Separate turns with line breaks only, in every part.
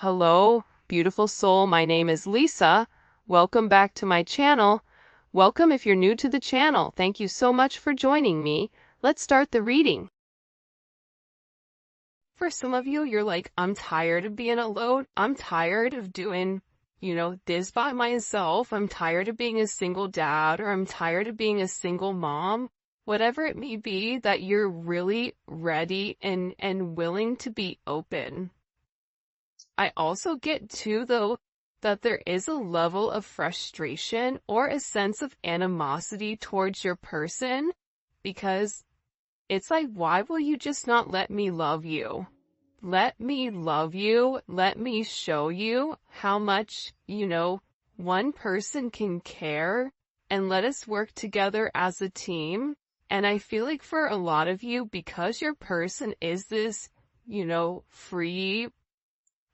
Hello, beautiful soul. My name is Lisa. Welcome back to my channel. Welcome if you're new to the channel. Thank you so much for joining me. Let's start the reading. For some of you, you're like, I'm tired of being alone. I'm tired of doing, this by myself. I'm tired of being a single dad, or I'm tired of being a single mom. Whatever it may be, that you're really ready and willing to be open. I also get too, though, that there is a level of frustration or a sense of animosity towards your person, because it's like, why will you just not let me love you? Let me love you. Let me show you how much, one person can care, and let us work together as a team. And I feel like for a lot of you, because your person is this, free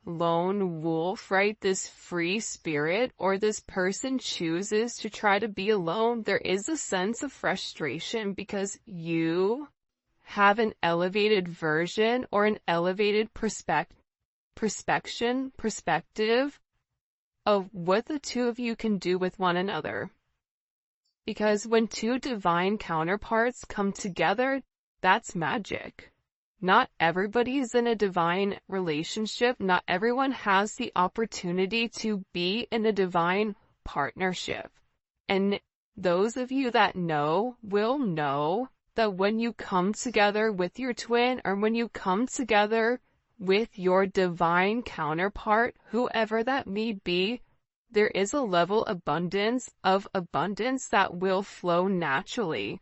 lone wolf, right? This free spirit, or this person chooses to try to be alone, there is a sense of frustration because you have an elevated version or an elevated perspective of what the two of you can do with one another. Because when two divine counterparts come together, that's magic. Not everybody is in a divine relationship. Not everyone has the opportunity to be in a divine partnership. And those of you that know will know that when you come together with your twin, or when you come together with your divine counterpart, whoever that may be, there is a level of abundance that will flow naturally.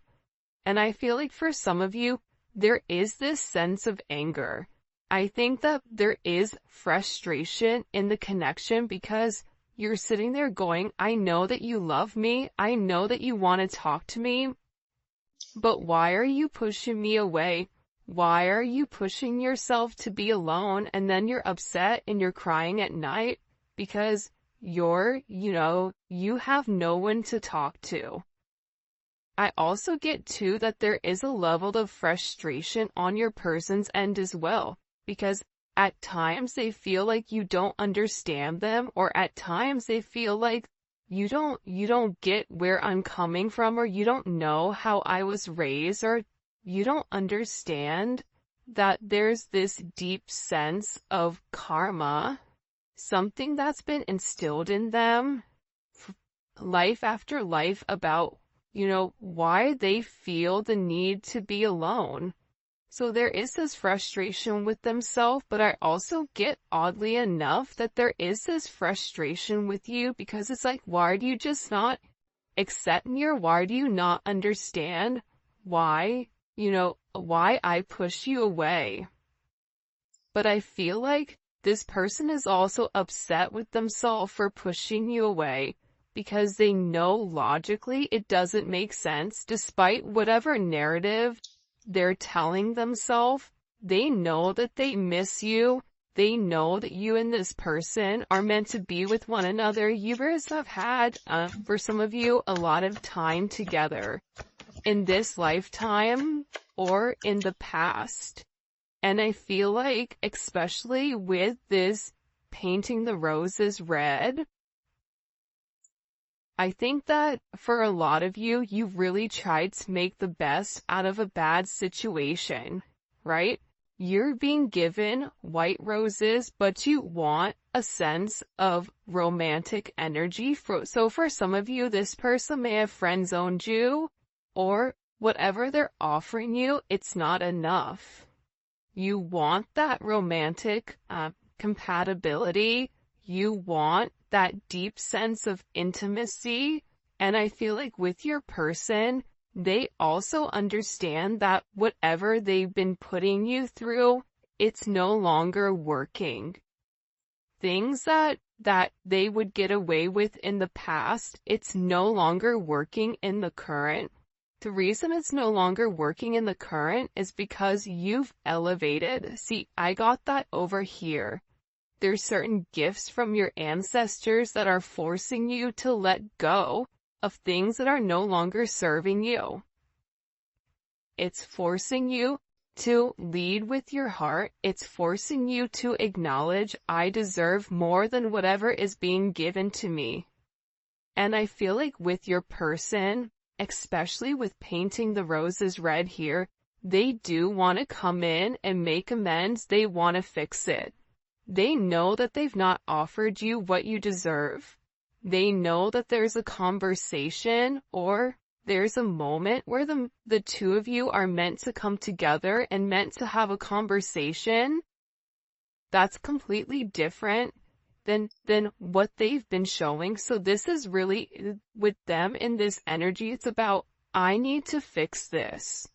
And I feel like for some of you, there is this sense of anger. I think that there is frustration in the connection because you're sitting there going, I know that you love me. I know that you want to talk to me. But why are you pushing me away? Why are you pushing yourself to be alone? And then you're upset and you're crying at night because you have no one to talk to. I also get too that there is a level of frustration on your person's end as well, because at times they feel like you don't understand them, or at times they feel like you don't get where I'm coming from, or you don't know how I was raised, or you don't understand that there's this deep sense of karma, something that's been instilled in them life after life about why they feel the need to be alone. So there is this frustration with themselves, but I also get, oddly enough, that there is this frustration with you because it's like, why do you just not accept me, or why do you not understand why I push you away? But I feel like this person is also upset with themselves for pushing you away, because they know logically it doesn't make sense. Despite whatever narrative they're telling themselves, they know that they miss you. They know that you and this person are meant to be with one another. You guys have had, for some of you, a lot of time together in this lifetime or in the past. And I feel like, especially with this painting the roses red, I think that for a lot of you, you really tried to make the best out of a bad situation, right? You're being given white roses, but you want a sense of romantic energy. So for some of you, this person may have friend-zoned you, or whatever they're offering you, it's not enough. You want that romantic compatibility. You want that deep sense of intimacy. And I feel like with your person, they also understand that whatever they've been putting you through, it's no longer working. Things that they would get away with in the past, it's no longer working in the current. The reason it's no longer working in the current is because you've elevated. See, I got that over here. There's certain gifts from your ancestors that are forcing you to let go of things that are no longer serving you. It's forcing you to lead with your heart. It's forcing you to acknowledge, I deserve more than whatever is being given to me. And I feel like with your person, especially with painting the roses red here, they do want to come in and make amends. They want to fix it. They know that they've not offered you what you deserve. They know that there's a conversation or there's a moment where the two of you are meant to come together and meant to have a conversation that's completely different than what they've been showing. So this is really, with them in this energy, it's about, I need to fix this.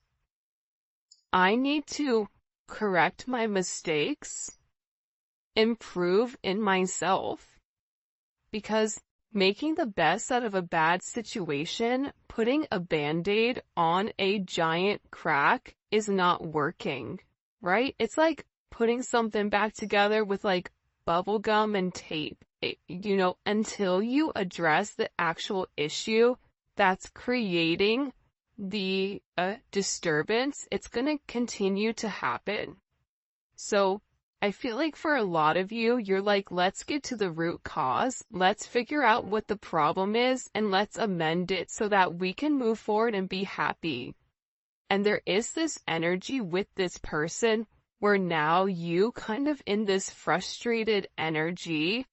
I need to correct my mistakes, improve in myself, because making the best out of a bad situation, putting a band-aid on a giant crack is not working, right? It's like putting something back together with like bubble gum and tape. Until you address the actual issue that's creating the disturbance, it's going to continue to happen. So I feel like for a lot of you, you're like, let's get to the root cause. Let's figure out what the problem is and let's amend it so that we can move forward and be happy. And there is this energy with this person where now you kind of in this frustrated energy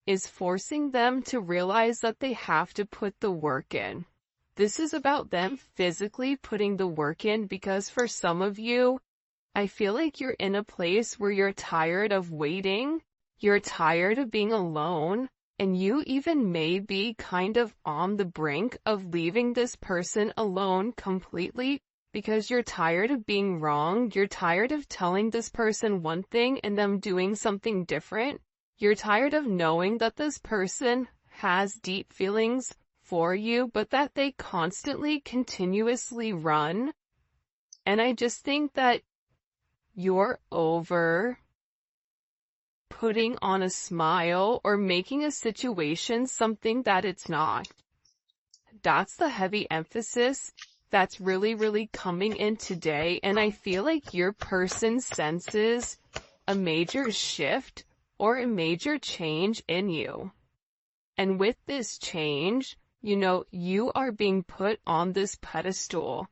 is forcing them to realize that they have to put the work in. This is about them physically putting the work in, because for some of you, I feel like you're in a place where you're tired of waiting, you're tired of being alone, and you even may be kind of on the brink of leaving this person alone completely because you're tired of being wrong, you're tired of telling this person one thing and them doing something different, you're tired of knowing that this person has deep feelings for you, but that they constantly, continuously run. And I just think that you're over putting on a smile or making a situation something that it's not. That's the heavy emphasis that's really, really coming in today. And I feel like your person senses a major shift or a major change in you. And with this change, you are being put on this pedestal.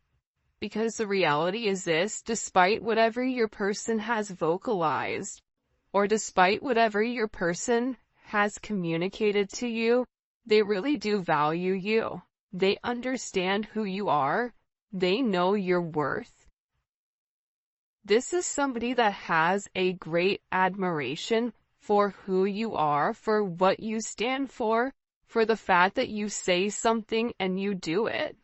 Because the reality is this, despite whatever your person has vocalized, or despite whatever your person has communicated to you, they really do value you. They understand who you are. They know your worth. This is somebody that has a great admiration for who you are, for what you stand for the fact that you say something and you do it.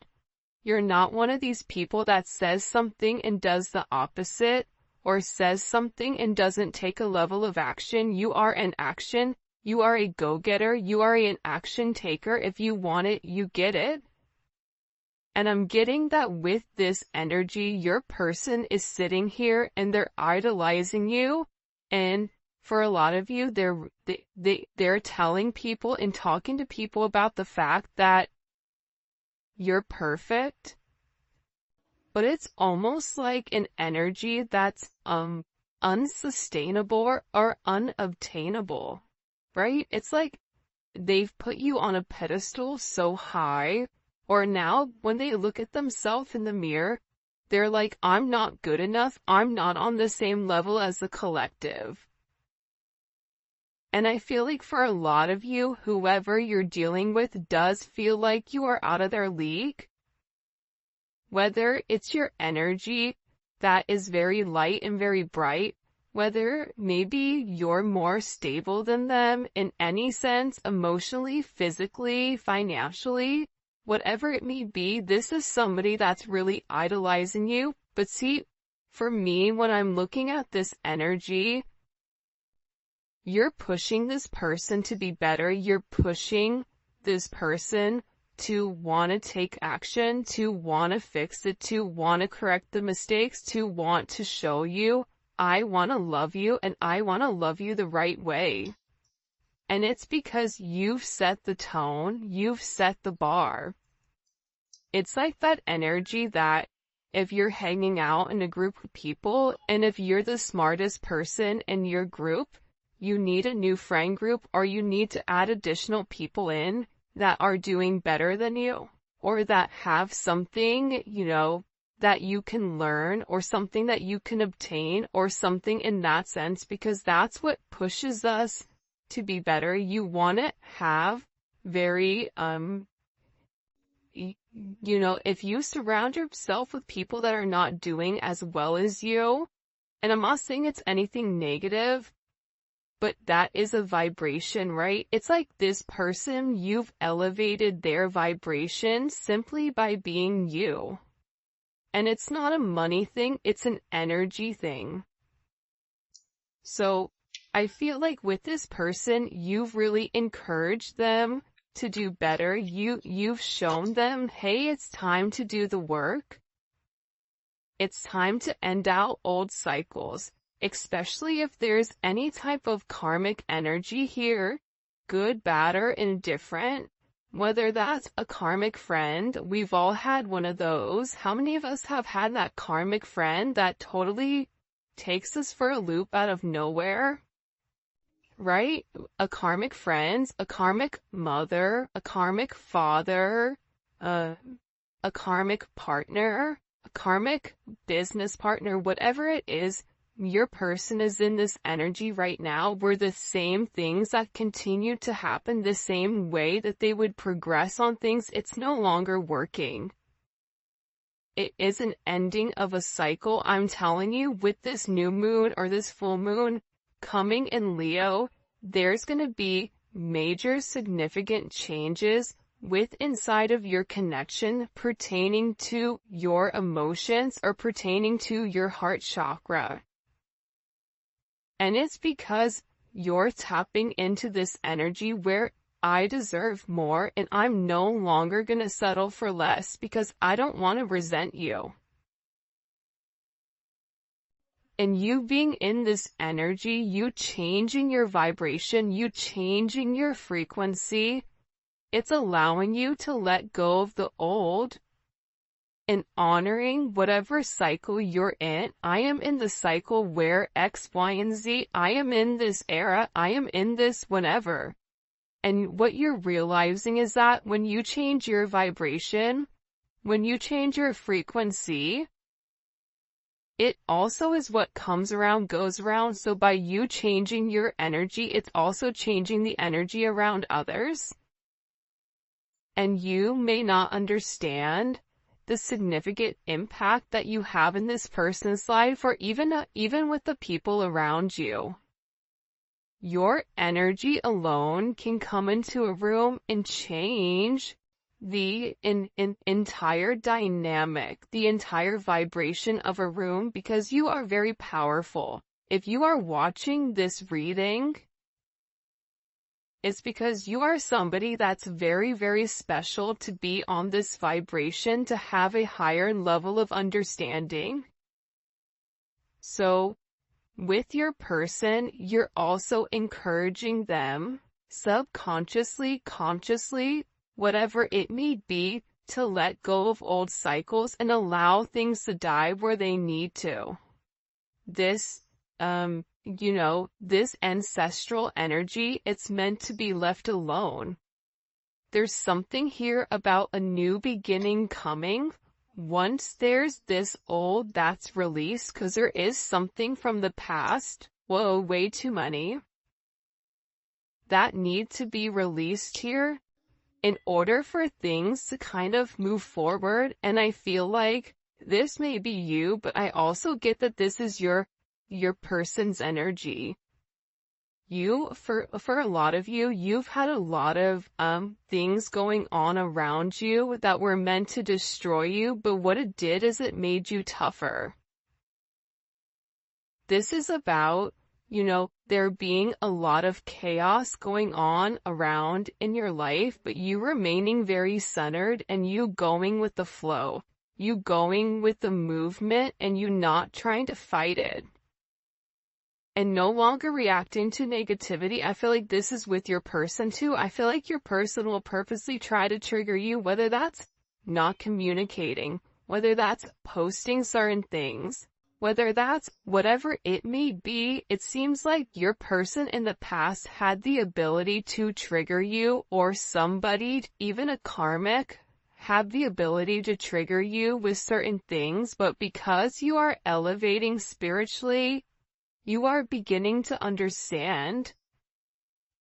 You're not one of these people that says something and does the opposite, or says something and doesn't take a level of action. You are an action. You are a go-getter. You are an action taker. If you want it, you get it. And I'm getting that with this energy, your person is sitting here and they're idolizing you. And for a lot of you, they're telling people and talking to people about the fact that you're perfect, but it's almost like an energy that's unsustainable or unobtainable, right? It's like they've put you on a pedestal so high, or now when they look at themselves in the mirror, they're like, I'm not good enough, I'm not on the same level as the collective. And I feel like for a lot of you, whoever you're dealing with does feel like you are out of their league. Whether it's your energy that is very light and very bright, whether maybe you're more stable than them in any sense, emotionally, physically, financially, whatever it may be, this is somebody that's really idolizing you. But see, for me, when I'm looking at this energy, you're pushing this person to be better. You're pushing this person to want to take action, to want to fix it, to want to correct the mistakes, to want to show you, I want to love you and I want to love you the right way. And it's because you've set the tone, you've set the bar. It's like that energy that if you're hanging out in a group of people, and if you're the smartest person in your group, you need a new friend group, or you need to add additional people in that are doing better than you, or that have something, that you can learn, or something that you can obtain, or something in that sense, because that's what pushes us to be better. You want to have very, if you surround yourself with people that are not doing as well as you, and I'm not saying it's anything negative, but that is a vibration, right? It's like this person, you've elevated their vibration simply by being you. And it's not a money thing, it's an energy thing. So I feel like with this person, you've really encouraged them to do better. You've shown them, hey, it's time to do the work. It's time to end out old cycles, especially if there's any type of karmic energy here, good, bad, or indifferent. Whether that's a karmic friend, we've all had one of those. How many of us have had that karmic friend that totally takes us for a loop out of nowhere? Right? A karmic friend, a karmic mother, a karmic father, a karmic partner, a karmic business partner, whatever it is, your person is in this energy right now where the same things that continue to happen, the same way that they would progress on things, it's no longer working. It is an ending of a cycle. I'm telling you, with this new moon or this full moon coming in Leo, there's going to be major significant changes with inside of your connection pertaining to your emotions or pertaining to your heart chakra. And it's because you're tapping into this energy where I deserve more and I'm no longer going to settle for less because I don't want to resent you. And you being in this energy, you changing your vibration, you changing your frequency, it's allowing you to let go of the old and honoring whatever cycle you're in. I am in the cycle where X, Y, and Z, I am in this era, I am in this whenever. And what you're realizing is that when you change your vibration, when you change your frequency, it also is what comes around goes around. So by you changing your energy, it's also changing the energy around others. And you may not understand the significant impact that you have in this person's life, or even with the people around you. Your energy alone can come into a room and change the entire dynamic, the entire vibration of a room, because you are very powerful. If you are watching this reading, it's because you are somebody that's very, very special to be on this vibration, to have a higher level of understanding. So, with your person, you're also encouraging them, subconsciously, consciously, whatever it may be, to let go of old cycles and allow things to die where they need to. This, this ancestral energy, it's meant to be left alone. There's something here about a new beginning coming. Once there's this old that's released, because there is something from the past, whoa, way too many, that need to be released here in order for things to kind of move forward. And I feel like this may be you, but I also get that this is your person's energy. For a lot of you, you've had a lot of things going on around you that were meant to destroy you, but what it did is it made you tougher. This is about, there being a lot of chaos going on around in your life, but you remaining very centered and you going with the flow, you going with the movement, and you not trying to fight it. And no longer reacting to negativity. I feel like this is with your person too. I feel like your person will purposely try to trigger you, whether that's not communicating, whether that's posting certain things, whether that's whatever it may be. It seems like your person in the past had the ability to trigger you, or somebody, even a karmic, have the ability to trigger you with certain things, but because you are elevating spiritually, you are beginning to understand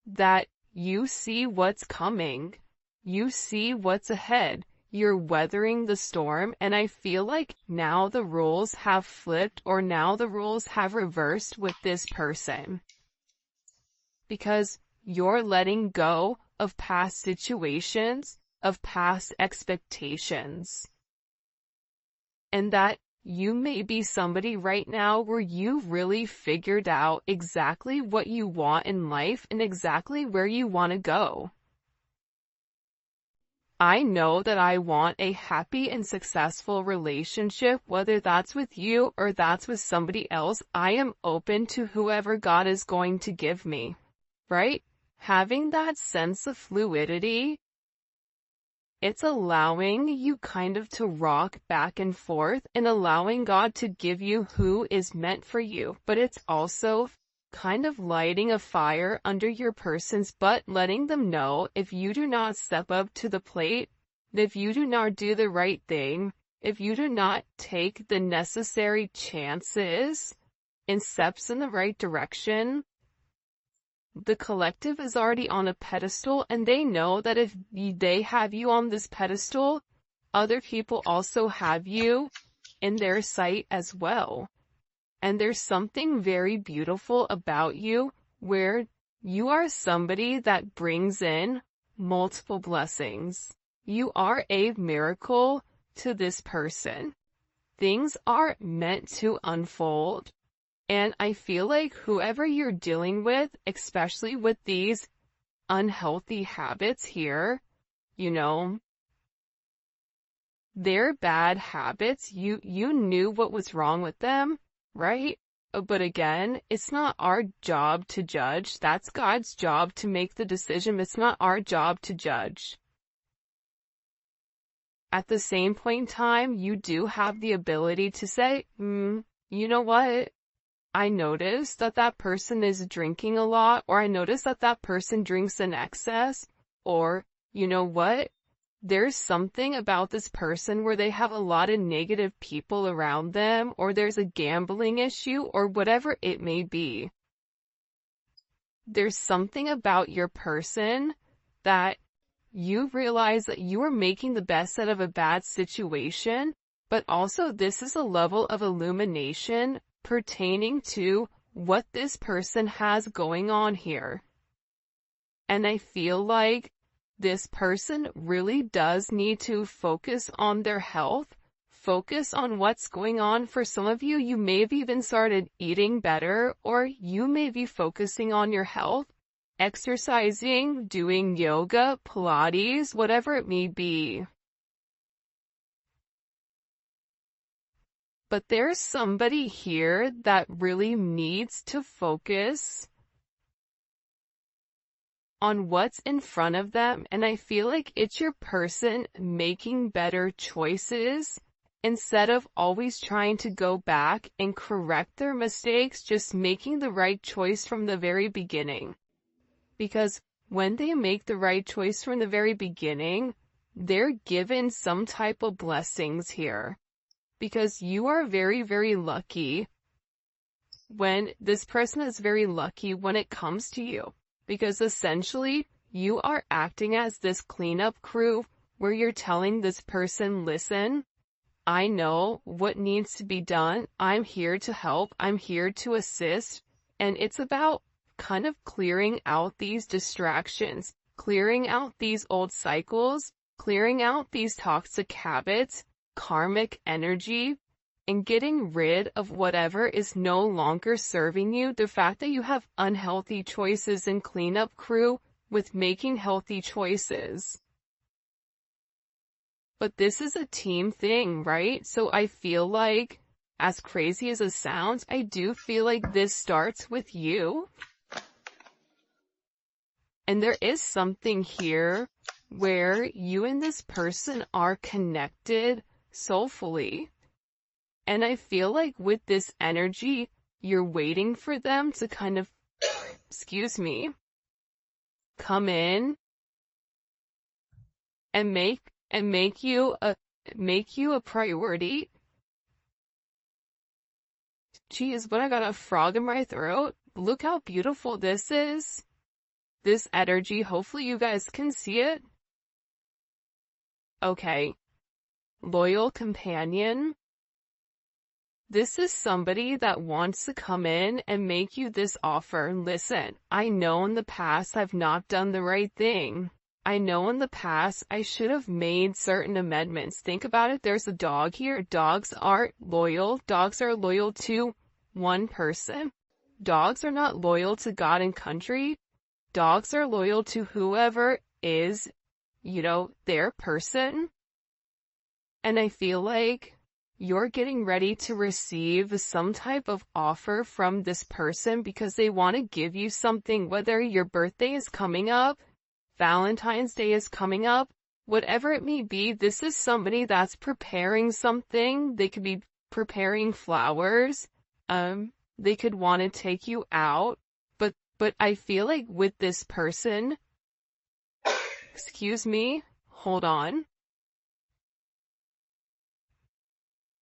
that you see what's coming. You see what's ahead. You're weathering the storm, and I feel like now the roles have flipped, or now the roles have reversed with this person. Because you're letting go of past situations, of past expectations. And that you may be somebody right now where you really figured out exactly what you want in life and exactly where you want to go. I know that I want a happy and successful relationship, whether that's with you or that's with somebody else. I am open to whoever God is going to give me, right? Having that sense of fluidity, it's allowing you kind of to rock back and forth and allowing God to give you who is meant for you. But it's also kind of lighting a fire under your person's butt, letting them know if you do not step up to the plate, if you do not do the right thing, if you do not take the necessary chances and steps in the right direction, the collective is already on a pedestal, and they know that if they have you on this pedestal, other people also have you in their sight as well. And there's something very beautiful about you, where you are somebody that brings in multiple blessings. You are a miracle to this person. Things are meant to unfold. And I feel like whoever you're dealing with, especially with these unhealthy habits here, you know, they're bad habits. You knew what was wrong with them, right? But again, it's not our job to judge. That's God's job to make the decision. It's not our job to judge. At the same point in time, you do have the ability to say, you know what? I noticed that that person is drinking a lot, or I noticed that that person drinks in excess, or, you know what? There's something about this person where they have a lot of negative people around them, or there's a gambling issue, or whatever it may be. There's something about your person that you realize that you are making the best out of a bad situation, but also this is a level of illumination pertaining to what this person has going on here. And I feel like this person really does need to focus on their health, focus on what's going on. For some of you, you may have even started eating better, or you may be focusing on your health, exercising, doing yoga, Pilates, whatever it may be. But there's somebody here that really needs to focus on what's in front of them, and I feel like it's your person making better choices instead of always trying to go back and correct their mistakes, just making the right choice from the very beginning. Because when they make the right choice from the very beginning, they're given some type of blessings here. Because you are very, very lucky when this person is very lucky when it comes to you. Because essentially, you are acting as this cleanup crew where you're telling this person, listen, I know what needs to be done. I'm here to help. I'm here to assist. And it's about kind of clearing out these distractions, clearing out these old cycles, clearing out these toxic habits, karmic energy, and getting rid of whatever is no longer serving you. The fact that you have unhealthy choices and cleanup crew with making healthy choices. But this is a team thing, right? So I feel like, as crazy as it sounds, I do feel like this starts with you. And there is something here where you and this person are connected soulfully. And I feel like with this energy, you're waiting for them to kind of, come in and make you a priority. Geez, but I got a frog in my throat. Look how beautiful this is. This energy, hopefully you guys can see it. Okay. Loyal companion. This is somebody that wants to come in and make you this offer. Listen, I know in the past I've not done the right thing. I know in the past I should have made certain amendments. Think about it. There's a dog here. Dogs aren't loyal. Dogs are loyal to one person. Dogs are not loyal to God and country. Dogs are loyal to whoever is, their person. And I feel like you're getting ready to receive some type of offer from this person because they want to give you something, whether your birthday is coming up, Valentine's Day is coming up, whatever it may be. This is somebody that's preparing something. They could be preparing flowers. They could want to take you out. But I feel like with this person, hold on.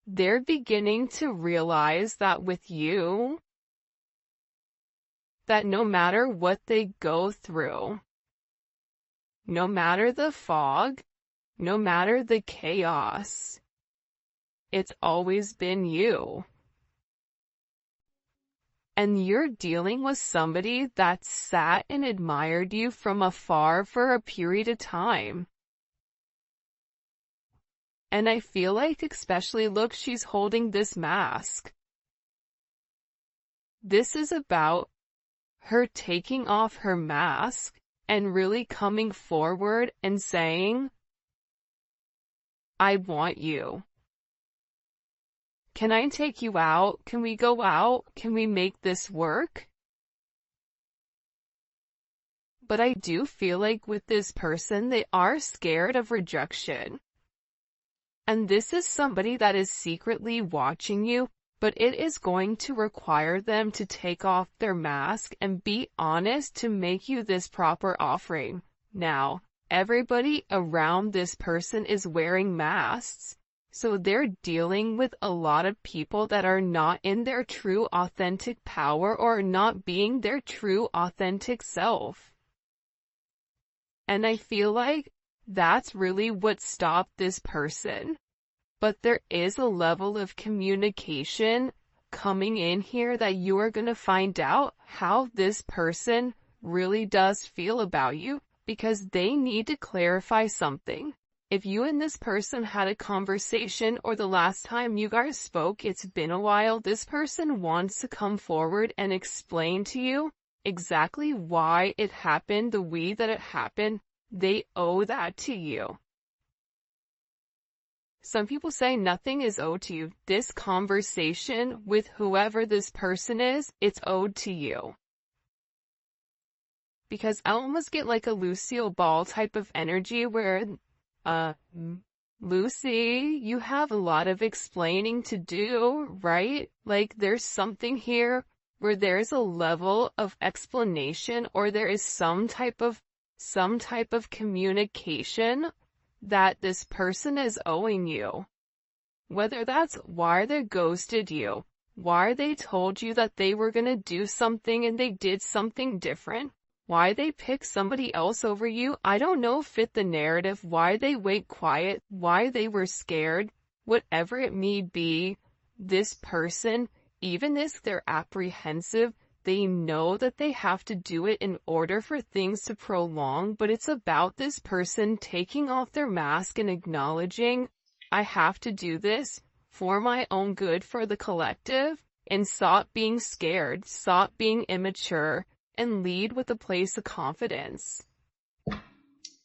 They're beginning to realize that with you, that no matter what they go through, no matter the fog, no matter the chaos, it's always been you. And you're dealing with somebody that sat and admired you from afar for a period of time. And I feel like, especially, look, she's holding this mask. This is about her taking off her mask and really coming forward and saying, I want you. Can I take you out? Can we go out? Can we make this work? But I do feel like with this person, they are scared of rejection. And this is somebody that is secretly watching you, but it is going to require them to take off their mask and be honest to make you this proper offering. Now, everybody around this person is wearing masks. So they're dealing with a lot of people that are not in their true authentic power or not being their true authentic self. And I feel like that's really what stopped this person. But there is a level of communication coming in here that you are going to find out how this person really does feel about you, because they need to clarify something. If you and this person had a conversation or the last time you guys spoke, it's been a while, this person wants to come forward and explain to you exactly why it happened the way that it happened. They owe that to you. Some people say nothing is owed to you. This conversation with whoever this person is, it's owed to you. Because I almost get like a Lucille Ball type of energy where Lucy, you have a lot of explaining to do, right? Like there's something here where there's a level of explanation, or there is some type of communication that this person is owing you. Whether that's why they ghosted you, why they told you that they were gonna do something and they did something different, why they picked somebody else over you, I don't know, fit the narrative, why they went quiet, why they were scared, whatever it may be, this person, even if they're apprehensive, they know that they have to do it in order for things to prolong, but it's about this person taking off their mask and acknowledging, I have to do this for my own good, for the collective, and stop being scared, stop being immature, and lead with a place of confidence.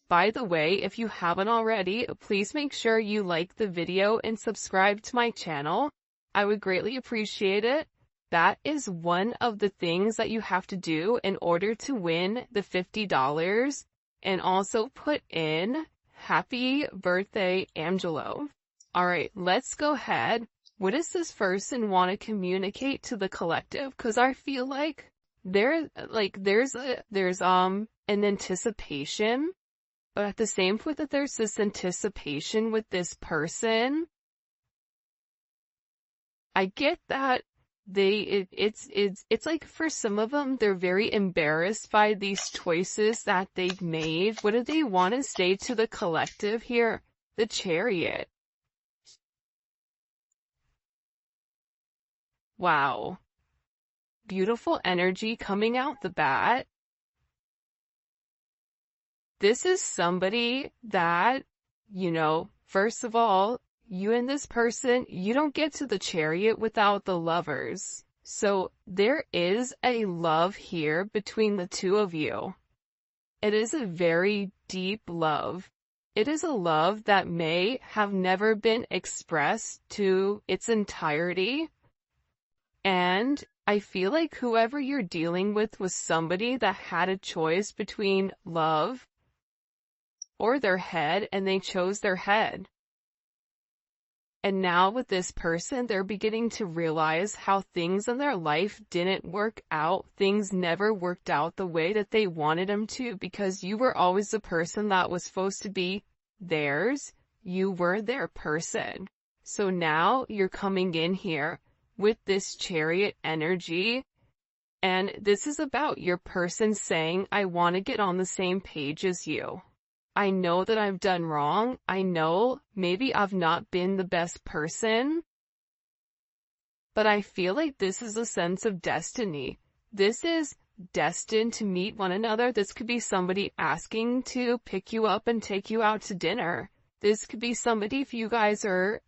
By the way, if you haven't already, please make sure you like the video and subscribe to my channel. I would greatly appreciate it. That is one of the things that you have to do in order to win the $50, and also put in happy birthday, Angelo. All right, let's go ahead. What does this person want to communicate to the collective? Because I feel like there's an anticipation, but at the same point that there's this anticipation with this person, I get that it's like for some of them, they're very embarrassed by these choices that they've made. What do they want to say to the collective here? The Chariot. Wow. Beautiful energy coming out the bat. This is somebody that, first of all, you and this person, you don't get to the Chariot without the Lovers. So there is a love here between the two of you. It is a very deep love. It is a love that may have never been expressed to its entirety. And I feel like whoever you're dealing with was somebody that had a choice between love or their head, and they chose their head. And now with this person, they're beginning to realize how things in their life didn't work out. Things never worked out the way that they wanted them to, because you were always the person that was supposed to be theirs. You were their person. So now you're coming in here with this Chariot energy, and this is about your person saying, I want to get on the same page as you. I know that I've done wrong. I know maybe I've not been the best person, but I feel like this is a sense of destiny. This is destined to meet one another. This could be somebody asking to pick you up and take you out to dinner. This could be somebody, if you guys are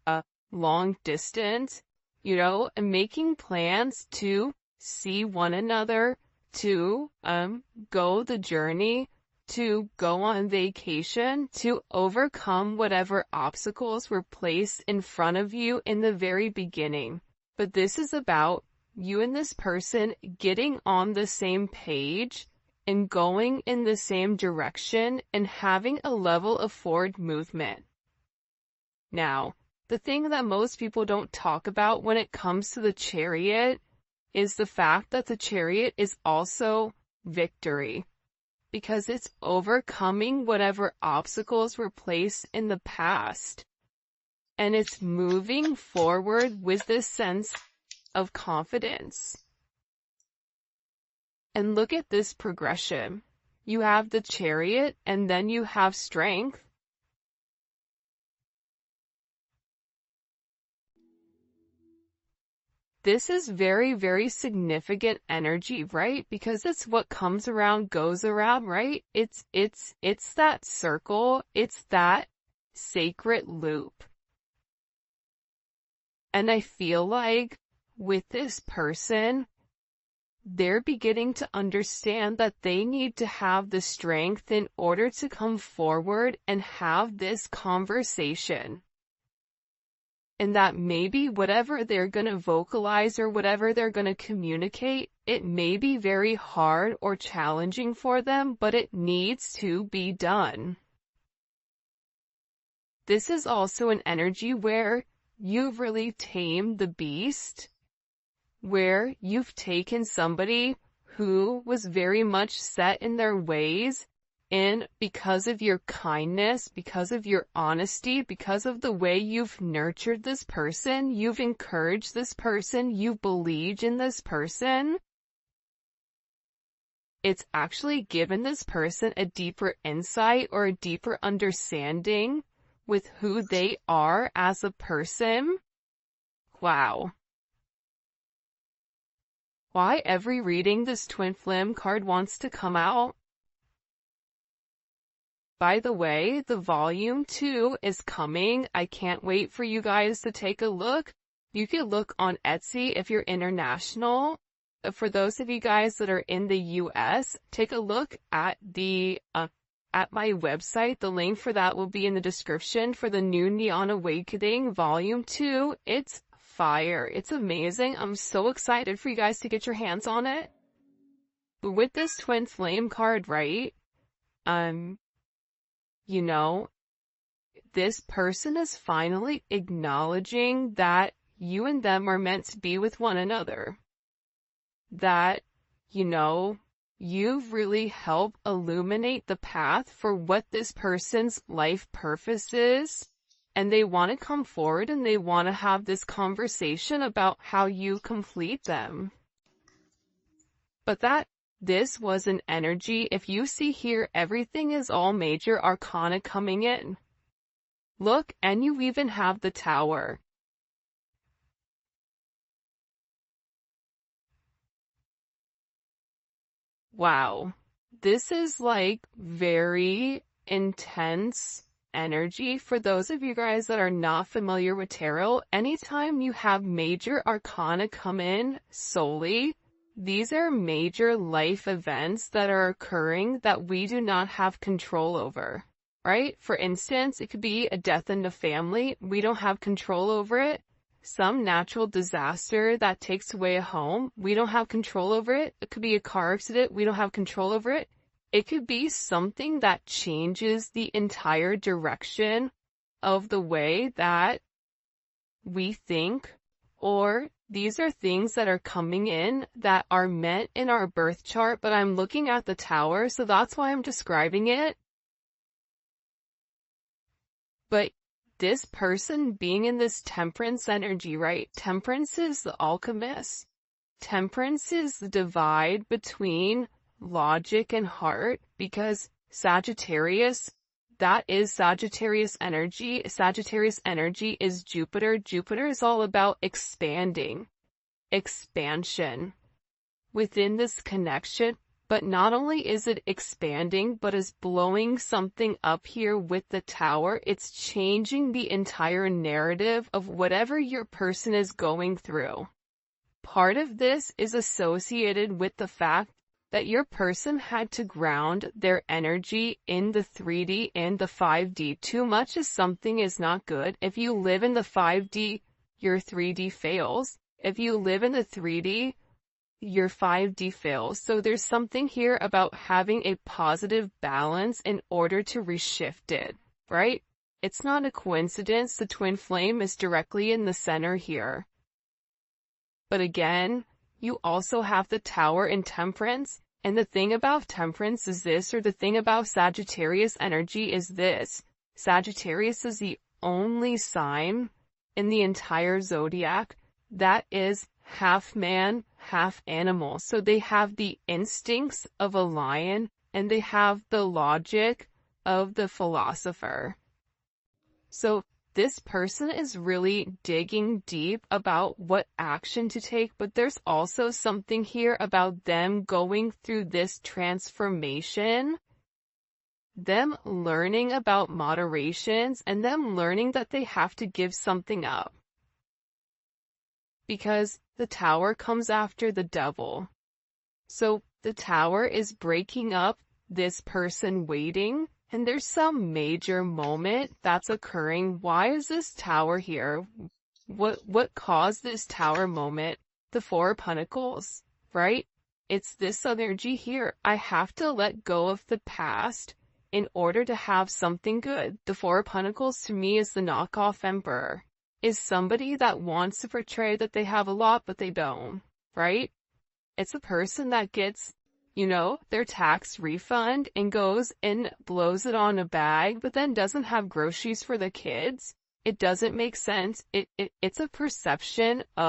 long distance, and making plans to see one another, to go the journey, to go on vacation, to overcome whatever obstacles were placed in front of you in the very beginning. But this is about you and this person getting on the same page and going in the same direction and having a level of forward movement. Now, the thing that most people don't talk about when it comes to the Chariot is the fact that the Chariot is also victory, because it's overcoming whatever obstacles were placed in the past. And it's moving forward with this sense of confidence. And look at this progression. You have the Chariot, and then you have strength. This is very, very significant energy, right? Because it's what comes around goes around, right? It's that circle. It's that sacred loop. And I feel like with this person, they're beginning to understand that they need to have the strength in order to come forward and have this conversation. And that maybe whatever they're going to vocalize or whatever they're going to communicate, it may be very hard or challenging for them, but it needs to be done. This is also an energy where you've really tamed the beast, where you've taken somebody who was very much set in their ways, and because of your kindness, because of your honesty, because of the way you've nurtured this person, you've encouraged this person, you believed in this person, it's actually given this person a deeper insight or a deeper understanding with who they are as a person. Wow. Why every reading this twin flame card wants to come out? By the way, the volume 2 is coming. I can't wait for you guys to take a look. You can look on Etsy if you're international. For those of you guys that are in the US, take a look at at my website. The link for that will be in the description for the new Neon Awakening Volume 2. It's fire. It's amazing. I'm so excited for you guys to get your hands on it. But with this twin flame card, right? this person is finally acknowledging that you and them are meant to be with one another. That, you've really helped illuminate the path for what this person's life purpose is. And they want to come forward and they want to have this conversation about how you complete them. But this was an energy. If you see here, everything is all major arcana coming in. Look, and you even have the Tower. Wow. This is like very intense energy. For those of you guys that are not familiar with tarot, anytime you have major arcana come in solely, these are major life events that are occurring that we do not have control over, right? For instance, it could be a death in the family. We don't have control over it. Some natural disaster that takes away a home. We don't have control over it. It could be a car accident. We don't have control over it. It could be something that changes the entire direction of the way that we think, or these are things that are coming in that are meant in our birth chart, but I'm looking at the Tower, so that's why I'm describing it. But this person being in this Temperance energy, right? Temperance is the alchemist. Temperance is the divide between logic and heart, because Sagittarius, that is Sagittarius energy. Sagittarius energy is Jupiter. Jupiter is all about expanding, expansion within this connection. But not only is it expanding, but is blowing something up here with the Tower. It's changing the entire narrative of whatever your person is going through. Part of this is associated with the fact that your person had to ground their energy in the 3D and the 5D. Too much of something is not good. If you live in the 5D, your 3D fails. If you live in the 3D, your 5D fails. So there's something here about having a positive balance in order to reshift it, right? It's not a coincidence the twin flame is directly in the center here. But again, you also have the Tower in Temperance, and the thing about Temperance is this, or the thing about Sagittarius energy is this. Sagittarius is the only sign in the entire zodiac that is half man, half animal. So they have the instincts of a lion, and they have the logic of the philosopher. So this person is really digging deep about what action to take, but there's also something here about them going through this transformation, them learning about moderations, and them learning that they have to give something up. Because the Tower comes after the Devil. So the Tower is breaking up this person waiting, and there's some major moment that's occurring. Why is this Tower here? What caused this Tower moment? The Four of Pentacles, right? It's this energy here. I have to let go of the past in order to have something good. The Four of Pentacles to me is the knockoff Emperor. Is somebody that wants to portray that they have a lot, but they don't, right? It's a person that gets, their tax refund and goes and blows it on a bag, but then doesn't have groceries for the kids. It doesn't make sense. It's a perception of